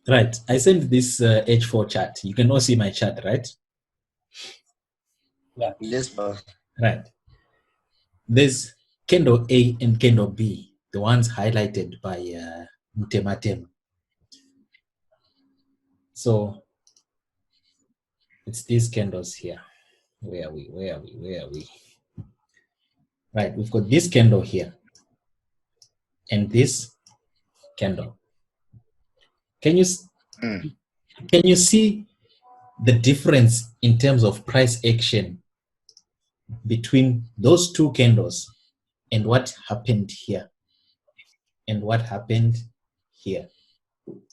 Right. I sent this H4 chart. You can all see my chart, right? Yeah. Yes, boss. Right. There's candle A and candle B, the ones highlighted by Mutematem. So it's these candles here. Where are we? Where are we? Where are we? Right. We've got this candle here and this candle. Can you see the difference in terms of price action between those two candles and what happened here and what happened here?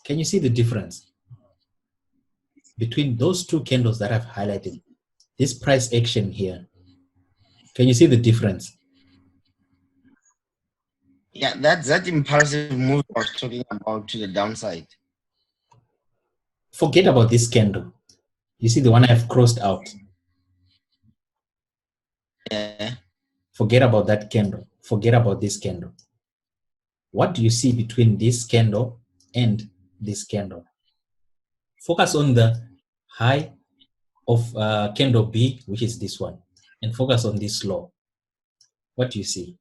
Can you see the difference between those two candles that I've highlighted? This price action here. Can you see the difference? Yeah, that's that impulsive move I was talking about to the downside. Forget about this candle. You see the one I've crossed out. Yeah. Forget about that candle. Forget about this candle. What do you see between this candle and this candle? Focus on the high of candle B, which is this one, and focus on this low. What do you see?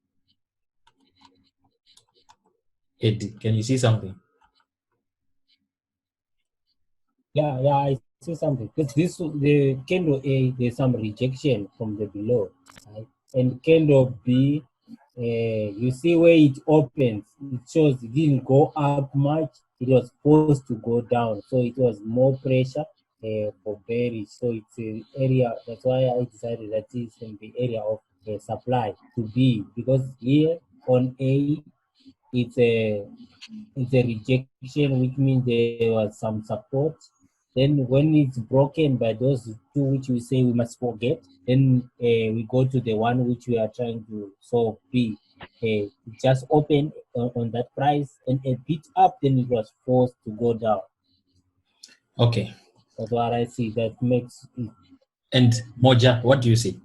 Eddie, can you see something? Yeah, I see something. Because the candle A, there's some rejection from the below, right? And candle B, you see where it opens, it shows it didn't go up much. It was forced to go down, so it was more pressure for bearish. So it's an area. That's why I decided that it's in the area of supply to B, because here on A, it's a rejection, which means there was some support. Then when it's broken by those two which we say we must forget, then we go to the one which we are trying to solve, B. Just open on that price and a bit up, then it was forced to go down. Okay. That's what I see. That makes it. And Moja, what do you see?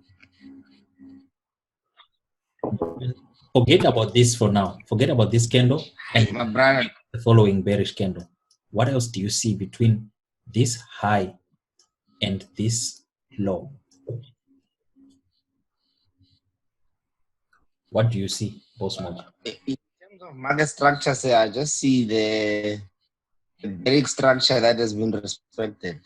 Forget about this for now. Forget about this candle and My brother, the following bearish candle. What else do you see between this high and this low? What do you see, Boss Moja? in terms of market structure, say I just see the big structure that has been respected.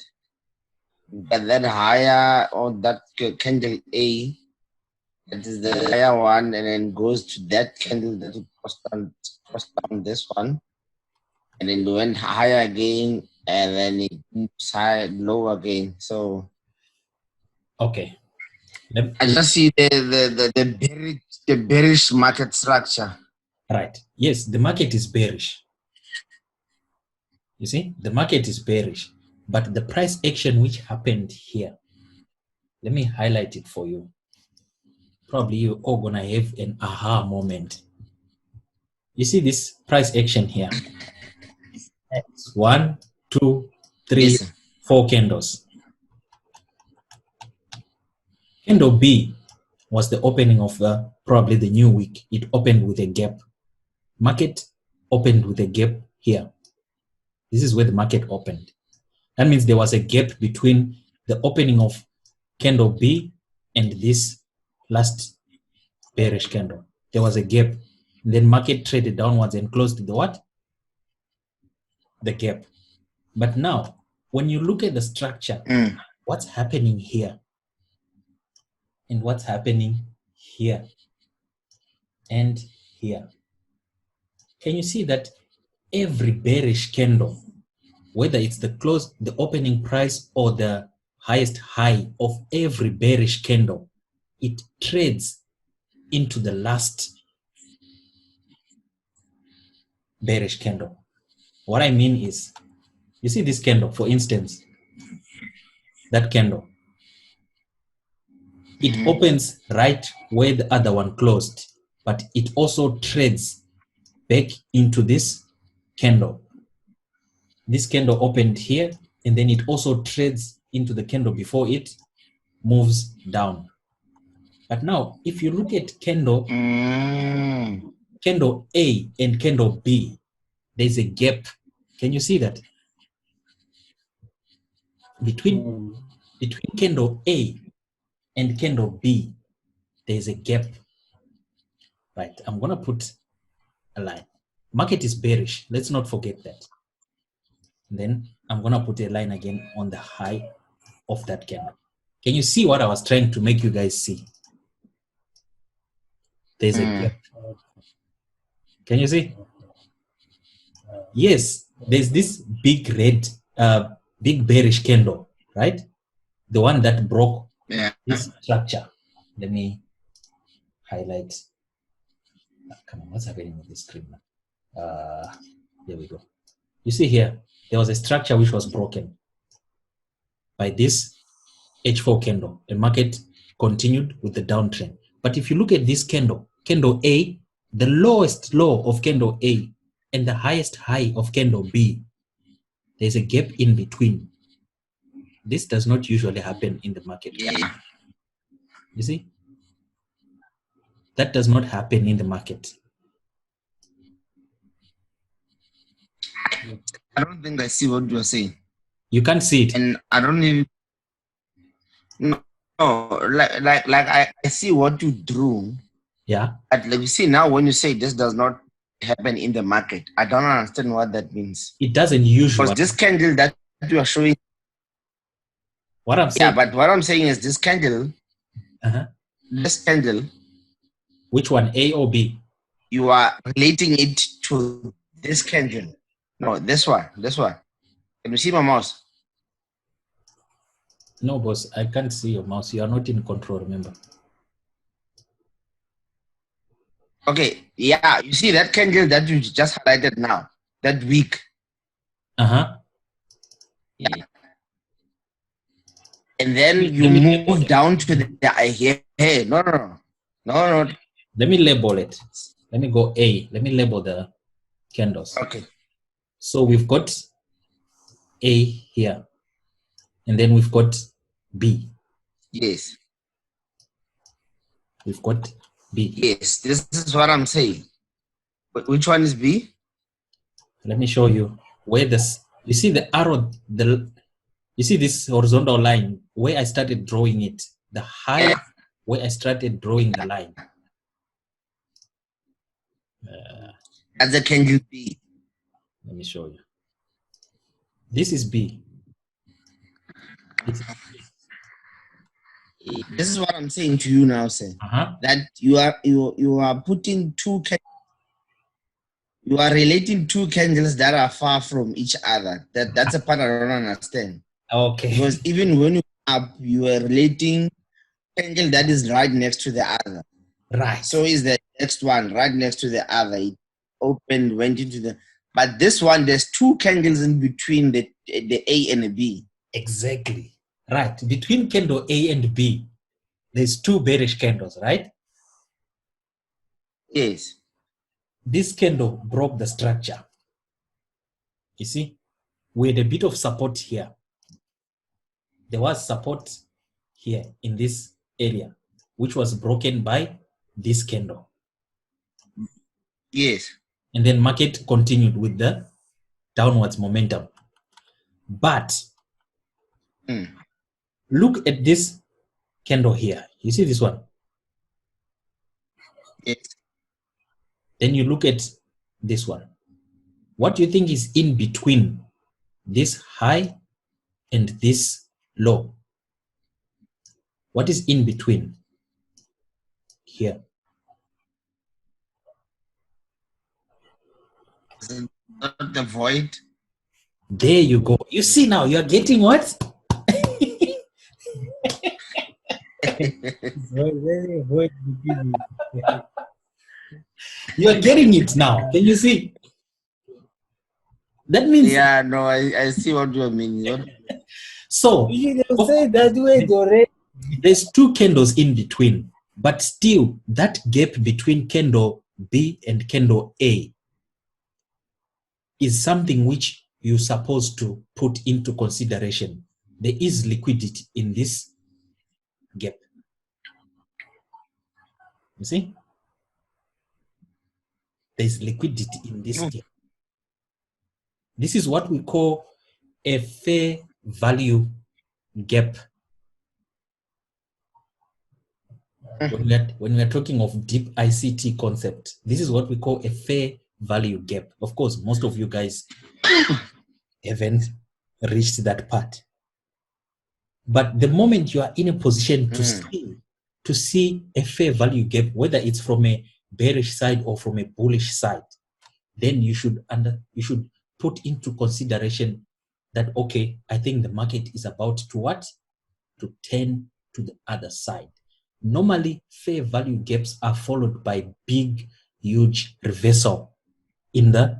But that higher or that candle A, that is the higher one, and then goes to that candle that will cross down this one, and then went higher again, and then it moves high, low again. So Okay. I just see the bearish market structure. Right. Yes, the market is bearish. You see, the market is bearish, but the price action which happened here, let me highlight it for you. Probably you're all gonna have an aha moment. You see this price action here. It's 1, 2, 3, Yes. 4 candles. Candle B was the opening of probably the new week. It opened with a gap. Market opened with a gap here. This is where the market opened. That means there was a gap between the opening of candle B and this last bearish candle. There was a gap. Then market traded downwards and closed the what? The gap. But now, when you look at the structure, what's happening here and what's happening here and here? Can you see that every bearish candle, whether it's the close, the opening price, or the highest high of every bearish candle, it trades into the last bearish candle? What I mean is, you see this candle, for instance, that candle, it opens right where the other one closed, but it also trades back into this candle. This candle opened here, and then it also trades into the candle before it moves down. But now, if you look at candle A and candle B, there's a gap. Can you see that? between candle A and candle B, there's a gap. Right, I'm gonna put a line. Market is bearish, let's not forget that. Then I'm gonna put a line again on the high of that candle. Can you see what I was trying to make you guys see? There's a gap. Can you see? Yes, there's this big red, big bearish candle, right? The one that broke this structure. Let me highlight. Come on, what's happening with this screen now? There we go. You see here, there was a structure which was broken by this H4 candle. The market continued with the downtrend. But if you look at this candle, candle A, the lowest low of candle A and the highest high of candle B, there's a gap in between. This does not usually happen in the market. Yeah. You see? That does not happen in the market. I don't think I see what you're saying. You can't see it. And I don't even no, like I see what you drew. Yeah. But like you see now when you say this does not happen in the market, I don't understand what that means. It doesn't usually. Because this candle that you are showing. What I'm saying. Yeah, but what I'm saying is this candle. This candle. Which one, A or B? You are relating it to this candle. No, this one. This one. Can you see my mouse? No, boss, I can't see your mouse. You are not in control, remember. Okay, yeah, you see that candle that you just highlighted now, that week. Yeah. And then you move down to the hey, no. Let me label it. Let me go A. Let me label the candles. Okay. So we've got A here. And then we've got B. Yes. We've got B. Yes, this is what I'm saying. Which one is B? Let me show you where this, you see the arrow, you see this horizontal line where I started drawing it, the high where I started drawing the line. That's a candle B. Let me show you. This is B. This is what I'm saying to you now, sir. That you are putting you are relating two candles that are far from each other. That's a part I don't understand. Okay. Because even when you up, you are relating candle that is right next to the other. Right. So is the next one right next to the other. It opened, went into the. But this one, there's two candles in between the A and the B. Exactly. Right. Between candle A and B, there's two bearish candles, right? Yes. This candle broke the structure. You see, we had a bit of support here. There was support here in this area, which was broken by this candle. Yes. And then market continued with the downwards momentum. But look at this candle here. You see this one? Yes. Then you look at this one. What do you think is in between this high and this low? What is in between here? Not the void. There you go. You see now, you're getting what? You're getting it now. Can you see? That means. Yeah, no, I see what you mean. So you say that way already. There's two candles in between, but still that gap between candle B and candle A is something which you're supposed to put into consideration. There is liquidity in this gap. You see? There's liquidity in this gap. This is what we call a fair value gap. When we are talking of deep ICT concept, this is what we call a fair value gap. Of course, most of you guys haven't reached that part. But the moment you are in a position to see a fair value gap, whether it's from a bearish side or from a bullish side, then you should put into consideration that, okay, I think the market is about to what? To turn to the other side. Normally, fair value gaps are followed by big, huge reversal in the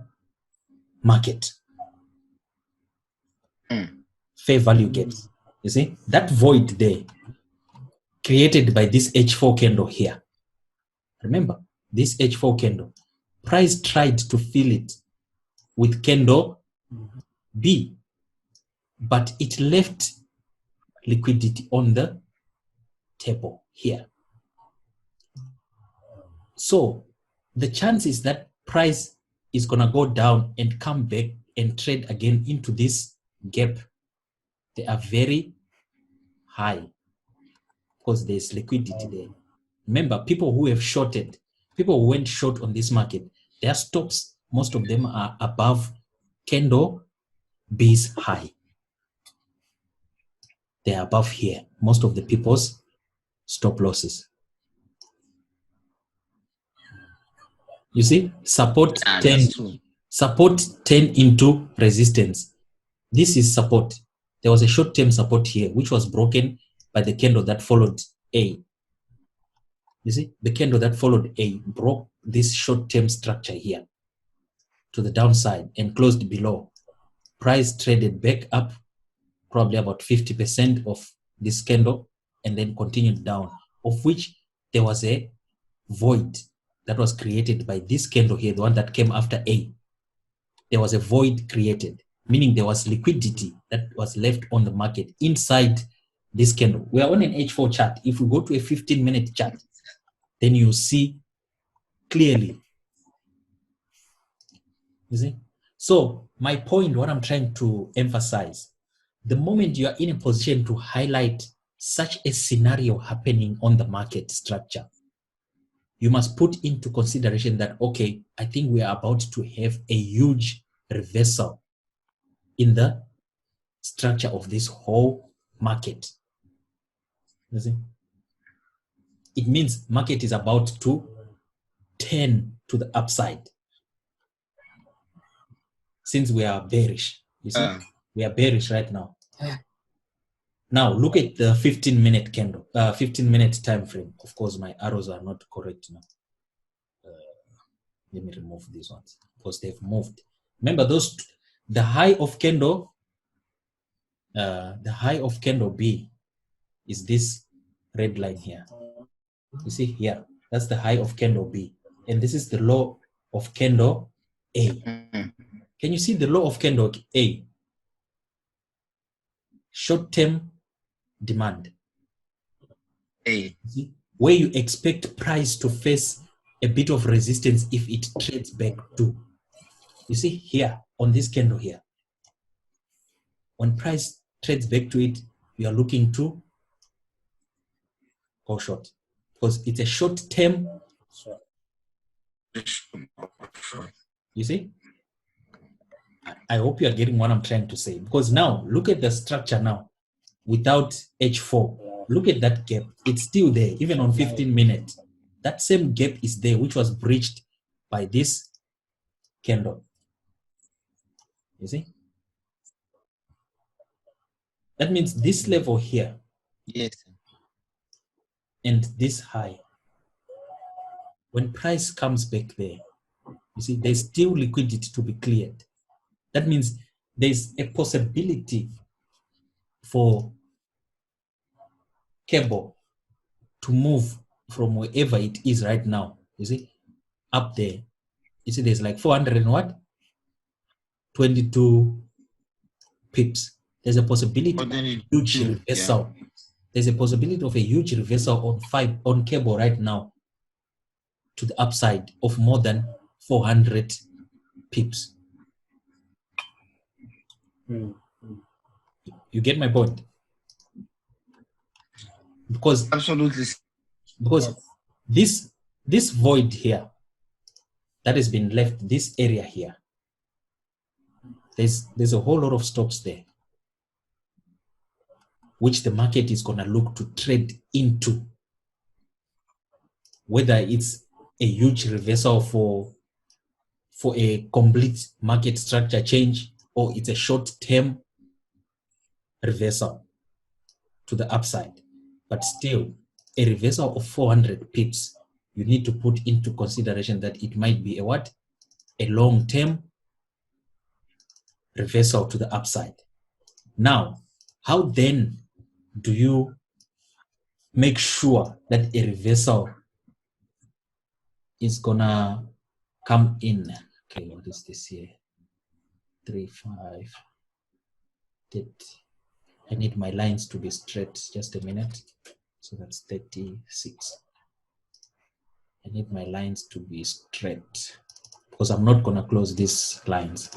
market. Fair value gaps. You see, that void there created by this H4 candle here. Remember, this H4 candle, price tried to fill it with candle B, but it left liquidity on the table here. So the chances that price is going to go down and come back and trade again into this gap, they are very high because there's liquidity there. Remember, people who have shorted, people who went short on this market, their stops, most of them are above candle B's high. They are above here, most of the people's stop losses. You see, support 10 into resistance. This is support. There was a short-term support here, which was broken by the candle that followed A. You see, the candle that followed A broke this short-term structure here to the downside and closed below. Price traded back up probably about 50% of this candle and then continued down, of which there was a void that was created by this candle here, the one that came after A. There was a void created, meaning there was liquidity that was left on the market inside this candle. We are on an H4 chart. If we go to a 15-minute chart, then you see clearly. You see? So my point, what I'm trying to emphasize, the moment you are in a position to highlight such a scenario happening on the market structure, you must put into consideration that, okay, I think we are about to have a huge reversal in the structure of this whole market. You see? It means market is about to turn to the upside. Since we are bearish, you see, we are bearish right now. Now look at the 15-minute candle, 15-minute time frame. Of course, my arrows are not correct now. Let me remove these ones because they've moved. Remember those, the high of candle B is this red line here. You see here, that's the high of candle B. And this is the low of candle A. Can you see the low of candle A? Short-term demand. A. Where you expect price to face a bit of resistance if it trades back to. You see here, on this candle here. When price trades back to it, we are looking to go short. Because it's a short-term. You see? I hope you are getting what I'm trying to say. Because now, look at the structure now. Without H4, look at that gap. It's still there, even on 15 minutes. That same gap is there, which was breached by this candle. You see? That means this level here. Yes. And this high. When price comes back there, you see, there's still liquidity to be cleared. That means there's a possibility for cable to move from wherever it is right now, you see, up there. You see, there's like 400 and what? 22 pips. There's a possibility of a huge reversal. Yeah. There's a possibility of a huge reversal on cable right now to the upside of more than 400 pips. You get my point? because Absolutely. because this void here that has been left, this area here, there's a whole lot of stops there, which the market is gonna look to trade into, whether it's a huge reversal for a complete market structure change, or it's a short-term reversal to the upside. But still, a reversal of 400 pips, you need to put into consideration that it might be a what? A long-term reversal to the upside. Now, how then do you make sure that a reversal is gonna come in? Okay, what is this here? 3, 5, 8. I need my lines to be straight. Just a minute. So that's 36. I need my lines to be straight because I'm not gonna close these lines.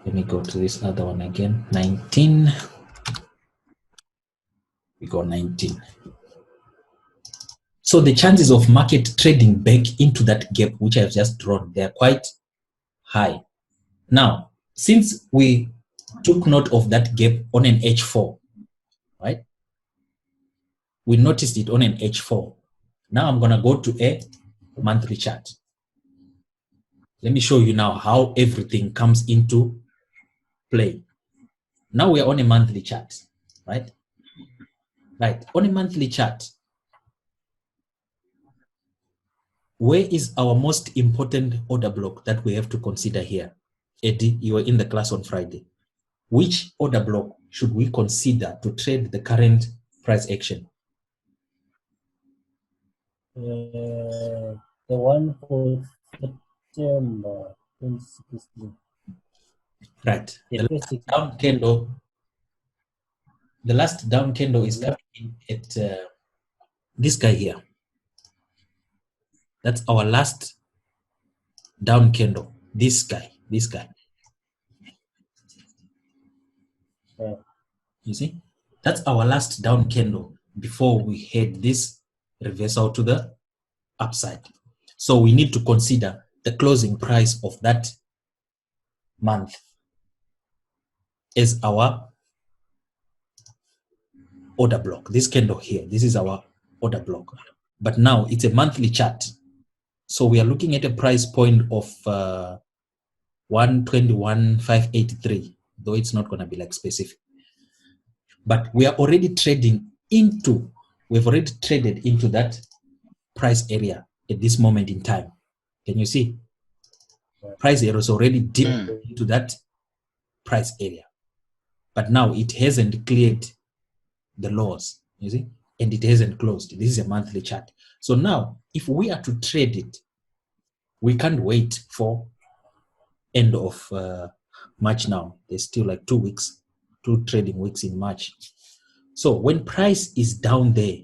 Let me go to this other one again. 19. We go 19. So the chances of market trading back into that gap, which I've just drawn, they're quite high. Now, since we took note of that gap on an H4, right? We noticed it on an H4. Now I'm gonna go to a monthly chart. Let me show you now how everything comes into play. Now we're on a monthly chart, right? Right, on a monthly chart, where is our most important order block that we have to consider here? Eddie, you were in the class on Friday. Which order block should we consider to trade the current price action? The one for September 2016. Right. The first Down candle. The last down candle is coming in at this guy here. That's our last down candle. This guy. You see? That's our last down candle before we had this reversal to the upside. So we need to consider the closing price of that month as our order block. This candle here, this is our order block. But now it's a monthly chart. So we are looking at a price point of 121,583, though it's not going to be like specific. But we are already trading into, we've already traded into that price area at this moment in time. Can you see? Price area is already deep into that price area. But now it hasn't cleared the lows, you see, and it hasn't closed. This is a monthly chart. So now, if we are to trade it, we can't wait for end of March now. There's still like 2 weeks, 2 trading weeks in March. So when price is down there,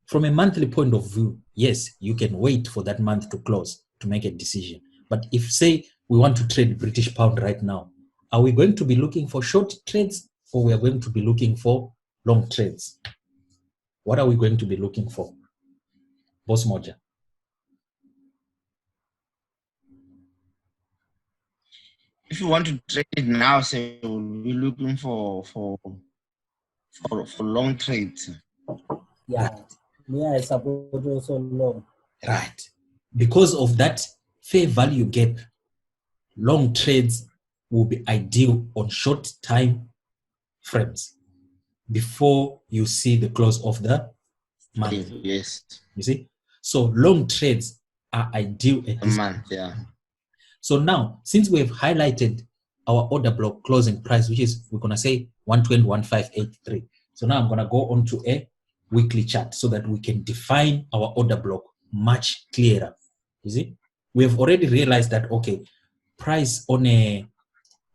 from a monthly point of view, yes, you can wait for that month to close to make a decision. But if, say, we want to trade British pound right now, are we going to be looking for short trades, or we are going to be looking for long trades? What are we going to be looking for? Boss Moja. If you want to trade it now, say we'll be looking for long trades. Yeah, I support also long. Right. Because of that fair value gap, long trades will be ideal on short time frames before you see the close of the month. Yes. You see? So long trades are ideal at this month, yeah. So now, since we have highlighted our order block closing price, which is, we're going to say 120.1583. So now I'm going to go on to a weekly chart so that we can define our order block much clearer. You see? We have already realized that, okay, price on a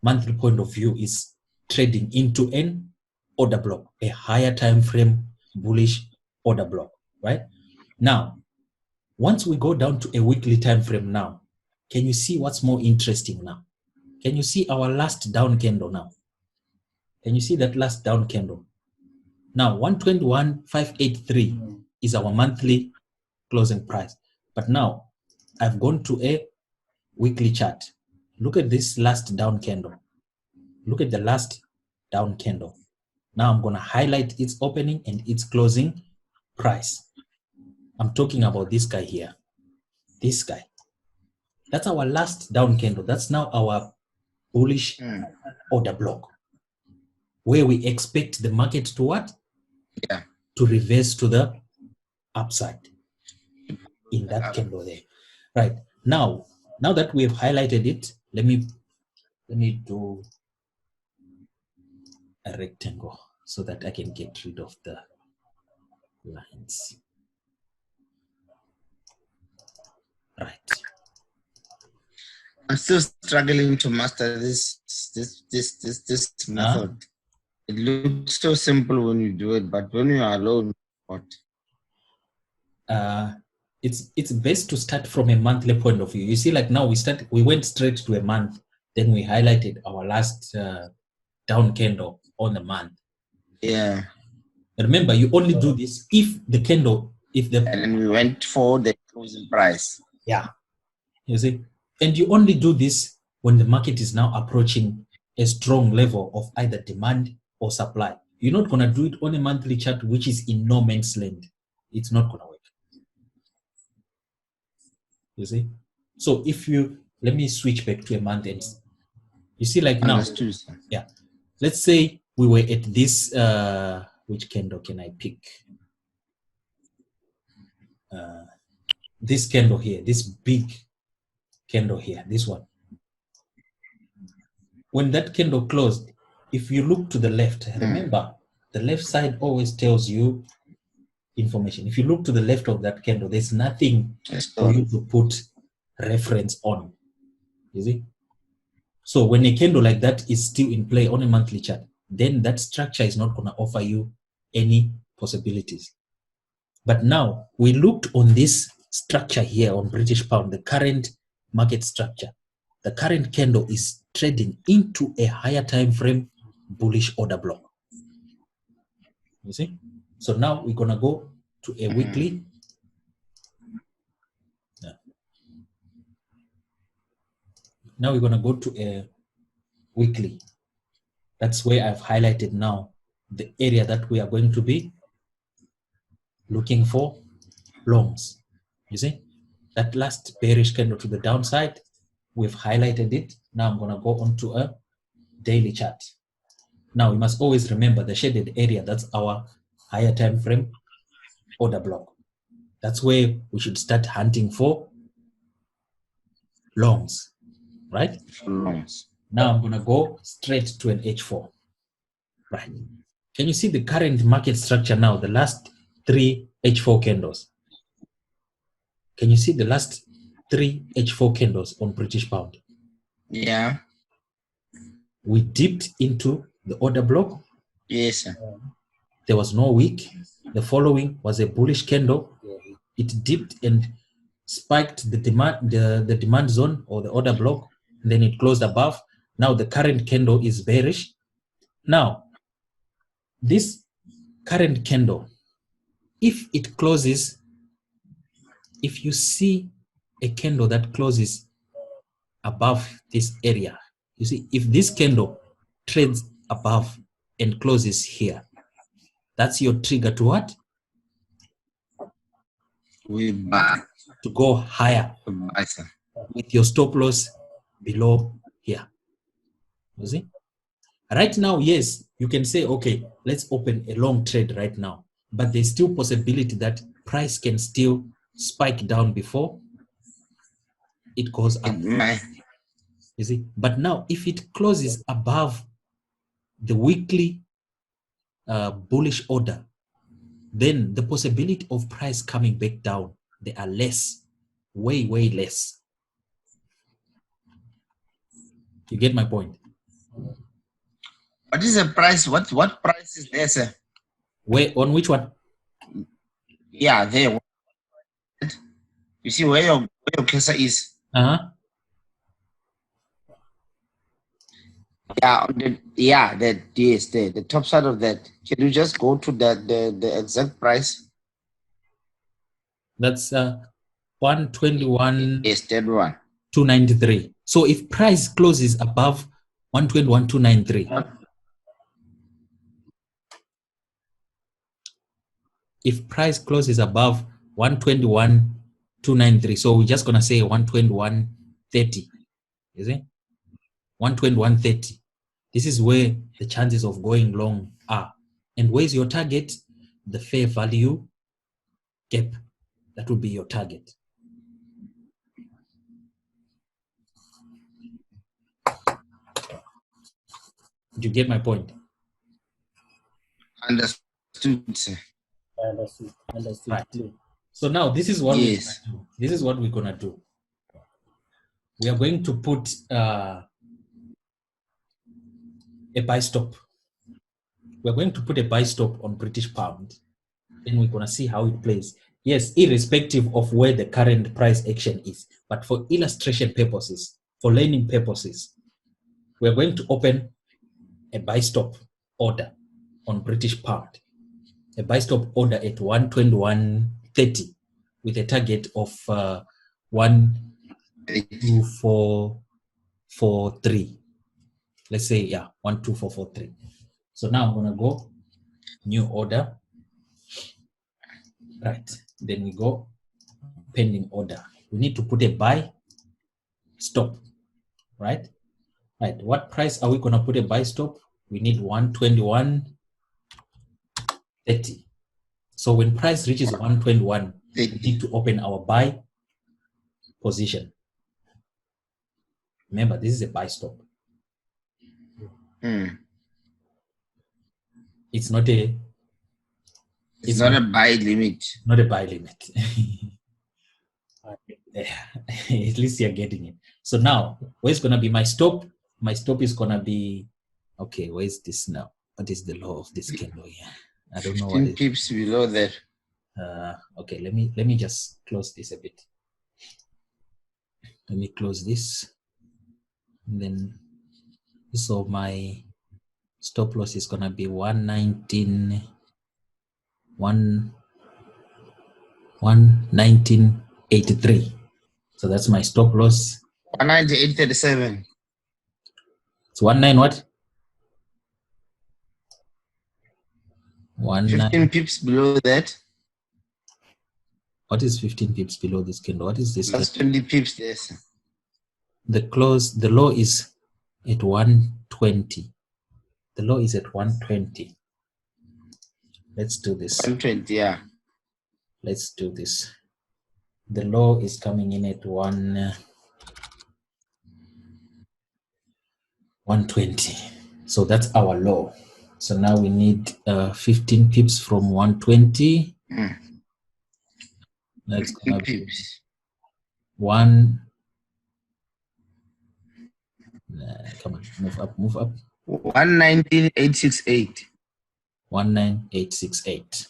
monthly point of view is trading into an order block, a higher time frame bullish order block, right? Now, once we go down to a weekly time frame now, can you see what's more interesting now? Can you see our last down candle now? Can you see that last down candle? Now 121,583 is our monthly closing price. But now I've gone to a weekly chart. Look at this last down candle. Look at the last down candle. Now I'm going to highlight its opening and its closing price. I'm talking about this guy here. This guy. That's our last down candle. That's now our bullish order block, where we expect the market to what? Yeah. To reverse to the upside in that candle there. Right. Now that we have highlighted it, let me do a rectangle so that I can get rid of the lines. Right. I'm still struggling to master this method. It looks so simple when you do it, but when you are alone, what? It's best to start from a monthly point of view. You see, like now we went straight to a month, then we highlighted our last down candle on the month. Yeah. Remember, you only do this if the candle, and then we went for the closing price. Yeah. You see, and you only do this when the market is now approaching a strong level of either demand or supply. You're not going to do it on a monthly chart, which is in no man's land. It's not going to work. You see? So if you, let me switch back to a month and you see, like now, yeah, let's say we were at this, which candle can I pick? This candle here, this big candle here, this one. When that candle closed, if you look to the left, remember, the left side always tells you information. If you look to the left of that candle, there's nothing for you to put reference on. You see? So when a candle like that is still in play on a monthly chart, then that structure is not going to offer you any possibilities. But now we looked on this structure here on British pound, the current market structure. The current candle is trading into a higher time frame bullish order block. You see? So now we're going to go to a weekly. Yeah. Now we're going to go to a weekly. That's where I've highlighted now the area that we are going to be looking for longs. You see? That last bearish candle to the downside, we've highlighted it. Now I'm going to go on to a daily chart. Now we must always remember the shaded area, that's our higher time frame order block. That's where we should start hunting for longs, right? Longs. Now I'm going to go straight to an H4, right? Can you see the current market structure now, the last 3 H4 candles? Can you see the last 3 H4 candles on British pound? Yeah. We dipped into the order block. Yes, sir. There was no wick. The following was a bullish candle. It dipped and spiked the demand zone or the order block. And then it closed above. Now the current candle is bearish. Now, this current candle, if it closes, if you see a candle that closes above this area, you see, if this candle trades above and closes here, that's your trigger to what? We buy. To go higher with your stop loss below here. You see? Right now, yes, you can say, okay, let's open a long trade right now. But there's still possibility that price can still spike down before it goes up. You see? But now, if it closes above the weekly bullish order, then the possibility of price coming back down, they are less, way, way less. You get my point? What is the price? What price is there, sir? Where, on which one? Yeah, there. You see where your cursor is? Uh-huh. Yes, the top side of that. Can you just go to the exact price? That's 121. Yes, that one. 293. So if price closes above 121,293, if price closes above 121,293, so we're just gonna say 121.30, is it? 121.30. This is where the chances of going long are. And where's your target? The fair value gap. That will be your target. Did you get my point? Understood, sir. Understood. Right. So now this is what Yes. we're gonna do. This is what we're gonna do. We are going to put a buy stop. We're going to put a buy stop on British pound. Then we're gonna see how it plays. Yes, irrespective of where the current price action is, but for illustration purposes, for learning purposes, we're going to open a buy stop order on British pound. A buy stop order at 121.30 with a target of 12443. Let's say, 12443. So now I'm gonna go new order. Right. Then we go pending order. We need to put a buy stop, right? Right. What price are we gonna put a buy stop? We need 121.30. So when price reaches 121, we need to open our buy position. Remember, this is a buy stop. It's not a. It's not a buy limit. Not a buy limit. At least you're getting it. So now, where's gonna be my stop? My stop is gonna be, okay, where's this now? What is the law of this candle here? I don't know what 15 pips below that. Okay, let me just close this a bit. Let me close this. And then, so my stop loss is gonna be 119.83. So that's my stop loss. 198.37. It's 19 what? 15 pips below that. What is 15 pips below this candle? What is this? That's 20 pips there, sir. The low is at 120. The low is at 120. Let's do this. 120, yeah. Let's do this. The low is coming in at 120. So that's our low. So now we need 15 pips from 120. That's gonna be come on, move up. 119.868. 19868.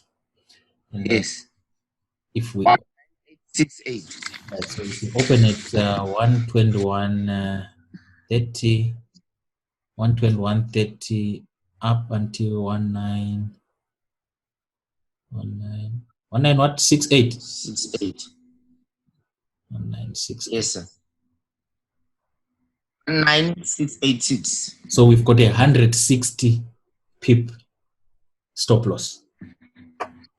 And yes. If we 19868. Right, so if you open it 121.30, 121.30 up until 19 what? 68. 1968. Yes, sir. 19686. So we've got 160 pip stop loss.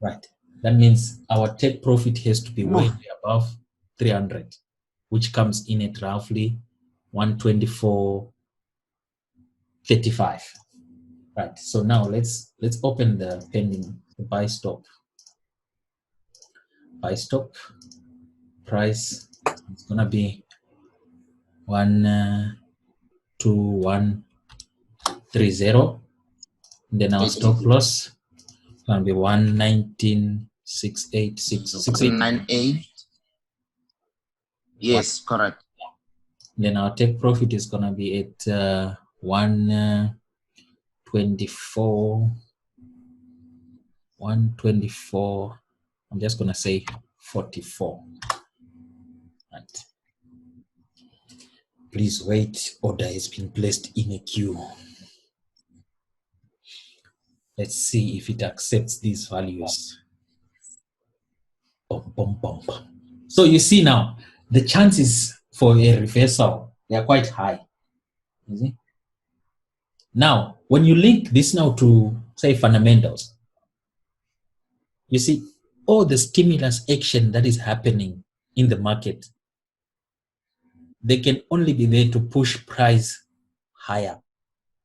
Right. That means our take profit has to be way above 300, which comes in at roughly 124.35. Right. So now let's open the pending buy stop. Buy stop price is gonna be 12130. Then our stop loss is gonna be 119.686. Yes, correct. Then our take profit is gonna be at 124. I'm just gonna say 44. Right. Please wait. Order has been placed in a queue. Let's see if it accepts these values. Bum, bum, bum. So you see now, the chances for a reversal, they are quite high. You see? Now, when you link this now to, say, fundamentals, you see all the stimulus action that is happening in the market, they can only be there to push price higher.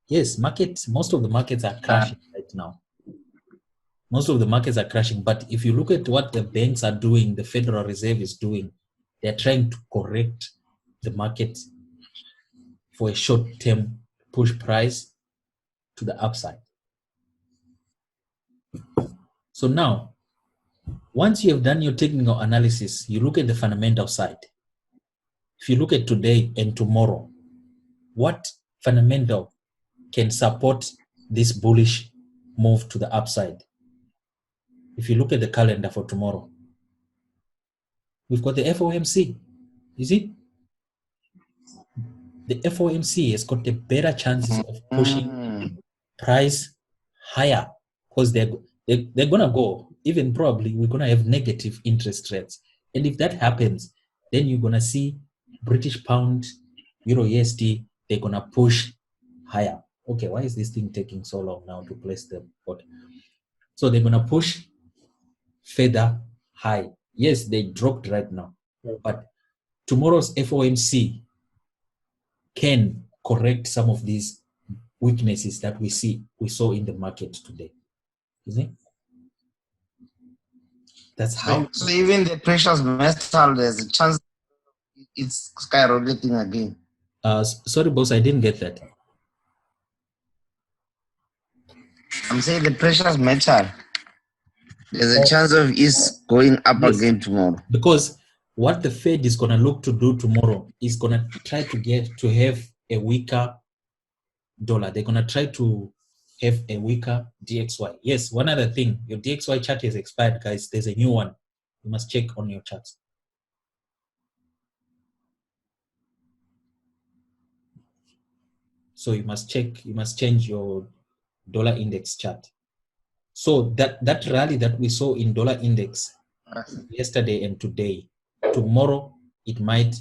Yes, most of the markets are crashing right now. Most of the markets are crashing, but if you look at what the banks are doing, the Federal Reserve is doing, they're trying to correct the market for a short-term push price to the upside. So now, once you have done your technical analysis, you look at the fundamental side. If you look at today and tomorrow, what fundamental can support this bullish move to the upside? If you look at the calendar for tomorrow, we've got the FOMC. You see? The FOMC has got the better chances of pushing price higher because they're going to go, even probably we're going to have negative interest rates. And if that happens, then you're going to see British pound, Euro USD, they're going to push higher. Okay, why is this thing taking so long now to place the order? So they're going to push further high. Yes, they dropped right now, but tomorrow's FOMC can correct some of these weaknesses that we saw in the market today. You see? That's how. So even the precious metal, there's a chance it's skyrocketing again. Sorry, boss, I didn't get that. I'm saying the precious metal, there's a chance of it going up again tomorrow. Because what the Fed is going to look to do tomorrow is going to try to have a weaker dollar. They're going to try to have a weaker DXY. Yes, one other thing, your DXY chart is expired, guys. There's a new one. You must check on your charts. So you must change your dollar index chart. So that rally that we saw in dollar index yesterday and today, tomorrow it might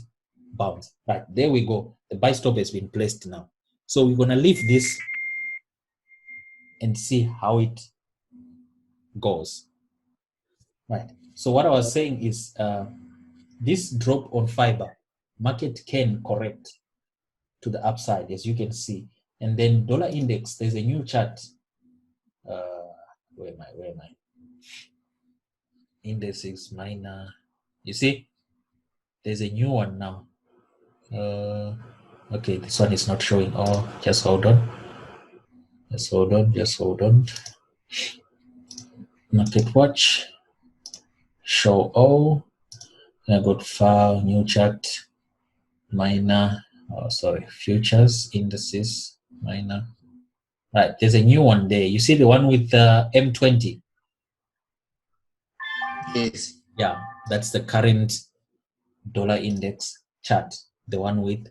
bounce. Right, there we go. The buy stop has been placed now. So we're gonna leave this and see how it goes. Right. So what I was saying is this drop on fiber, market can correct to the upside, as you can see. And then dollar index, there's a new chart. Where am I? Index is minor. You see, there's a new one now. Okay, this one is not showing. Oh, just hold on. Just hold on. Market watch. Show all. I got file, new chart, minor. Oh, sorry, futures, indices, minor. Right, there's a new one there. You see the one with the M20? Yes. Yeah, that's the current dollar index chart, the one with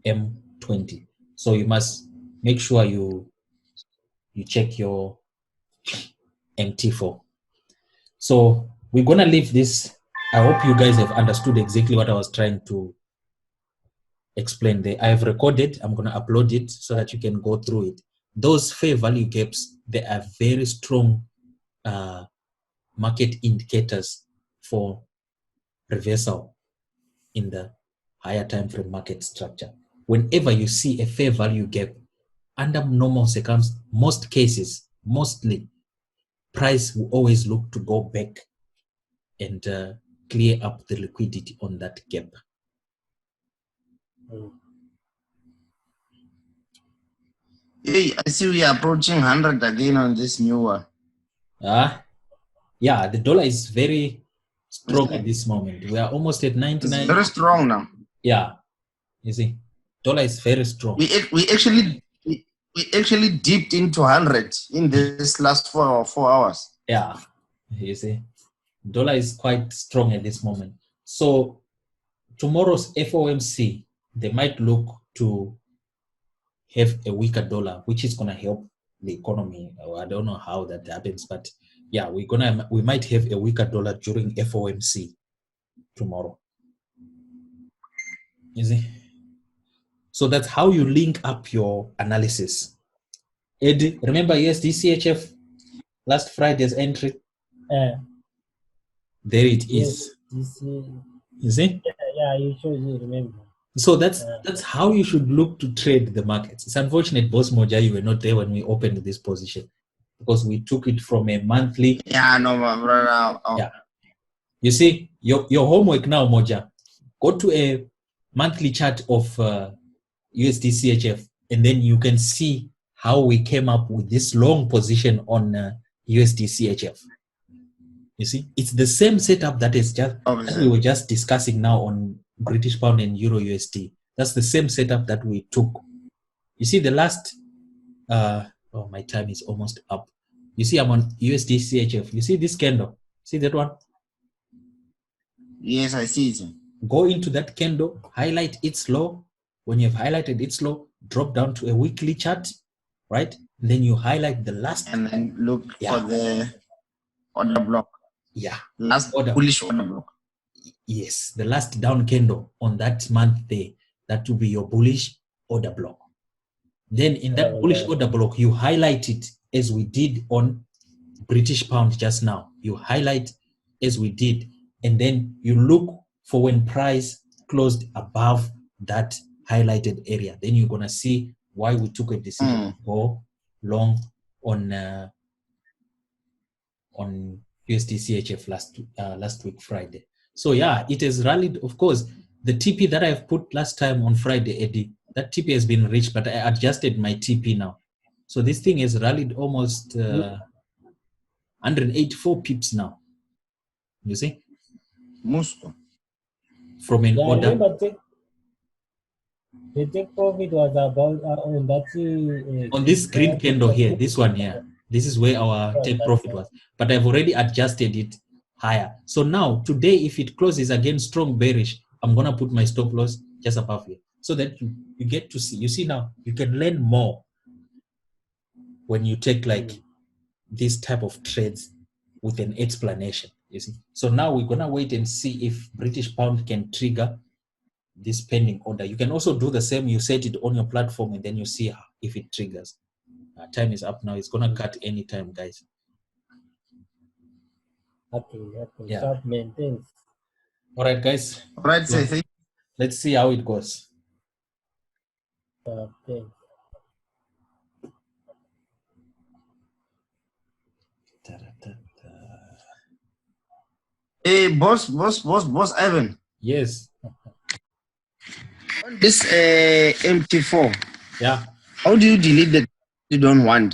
M20. So you must make sure you check your MT4. So we're gonna leave this. I hope you guys have understood exactly what I was trying to explain there. I have recorded. I'm gonna upload it so that you can go through it. Those fair value gaps, they are very strong market indicators for reversal in the higher time frame market structure. Whenever you see a fair value gap, under normal circumstances, most cases, mostly, price will always look to go back and clear up the liquidity on that gap. Hey, I see we are approaching 100 again on this new one. Yeah, the dollar is very strong at this moment. We are almost at 99. It's very strong now. Yeah, you see, dollar is very strong. We actually dipped into 100 in this last 4 hours. Yeah, you see, dollar is quite strong at this moment. So tomorrow's FOMC, they might look to have a weaker dollar, which is gonna help the economy. I don't know how that happens, but yeah, we might have a weaker dollar during FOMC tomorrow. You see? So that's how you link up your analysis. Eddie, remember USD-CHF last Friday's entry? There it is. You see? Yeah, you should remember. So that's how you should look to trade the markets. It's unfortunate, Boss Moja, you were not there when we opened this position because we took it from a monthly. Yeah, no, brother. Yeah. You see, your homework now, Moja, go to a monthly chart of USD-CHF, and then you can see how we came up with this long position on USD-CHF. You see, it's the same setup that is just that we were just discussing now on British Pound and Euro USD. That's the same setup that we took. You see, the last, oh, my time is almost up. You see, I'm on USD-CHF. You see this candle? See that one? Yes, I see it. Go into that candle, highlight its low. When you've highlighted its low, drop down to a weekly chart, right? And then you highlight the last. And then look for the order block. Yeah. Last bullish order block. Yes, the last down candle on that month there, that will be your bullish order block. Then in that bullish order block, you highlight it as we did on British Pound just now. You highlight as we did, and then you look for when price closed above that highlighted area. Then you're gonna see why we took a decision to go long on USD-CHF last week Friday. So yeah, it has rallied. Of course, the TP that I've put last time on Friday, Eddie, that TP has been reached, but I adjusted my TP now. So this thing has rallied almost 184 pips now. You see? Musco. From an order. Remember, the take profit was about on that on this green candle here, this one here. This is where our take profit was. But I've already adjusted it higher. So now, today, if it closes again strong bearish, I'm going to put my stop loss just above here. So that you get to see. You see now, you can learn more when you take like this type of trades with an explanation. You see. So now we're going to wait and see if British Pound can trigger this pending order. You can also do the same. You set it on your platform and then you see if it triggers. Time is up now. It's gonna cut anytime, guys. Okay. Yeah. Sharp maintains. All right, guys. All right, so let's see how it goes. Okay. Hey, boss, Evan. Yes. This MT4. Yeah. How do you delete that you don't want?